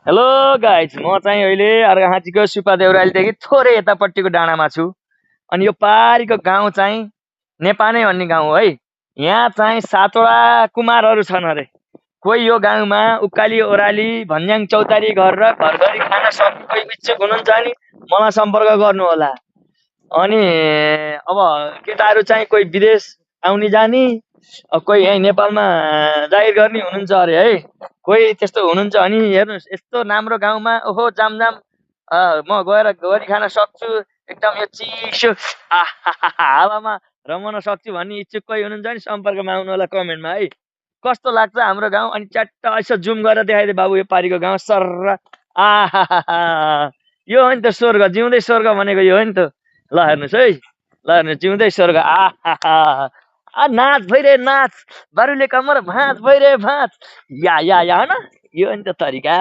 Hello guys, म चाहिँ अहिले अर्घाखाँचीको सुपा देउरालीदेखि थोरै यतापट्टिको डाँडामा छु। अनि यो पारिको गाउँ चाहिँ नेपानै भन्ने गाउँ हो है। यहाँ चाहिँ 7वटा कुमारहरू छन् अरे। कोही यो गाउँमा उकाली ओह्राली भन्ज्याङ चौतारी गरेर घरघरी खान सक्ने कोही इच्छुक हुनुहुन्छ भने मलाई सम्पर्क गर्नु होला। अनि अब केटाहरू चाहिँ कोही विदेश आउने जाने, कोही यहीँ नेपालमा जागिर गर्ने हुनुहुन्छ अरे है। कोही त्यस्तो हुनुहुन्छ भने हेर्नुहोस्, यस्तो राम्रो गाउँमा ओहो जाम म गएर गरी खान सक्छु, एकदम यो चिसो हावामा रमाउन सक्छु भन्ने इच्छुक कोही हुनुहुन्छ भने सम्पर्कमा आउनु होला कमेन्टमा है। कस्तो लाग्छ हाम्रो गाउँ? अनि च्याट्ट यसो जुम गरेर देखाइदे बाबु, यो पारिको गाउँ सर। आहा, यो हो नि त स्वर्ग, जिउँदै स्वर्ग भनेको यो हो नि त। ल हेर्नुहोस् है, ल हेर्नुहोस्, जिउँदै स्वर्ग। आहा, नाच भइरहे नाच, बारुले कमर भाँच भइरहे भाँच, या होइन, यो हो नि त तरिका।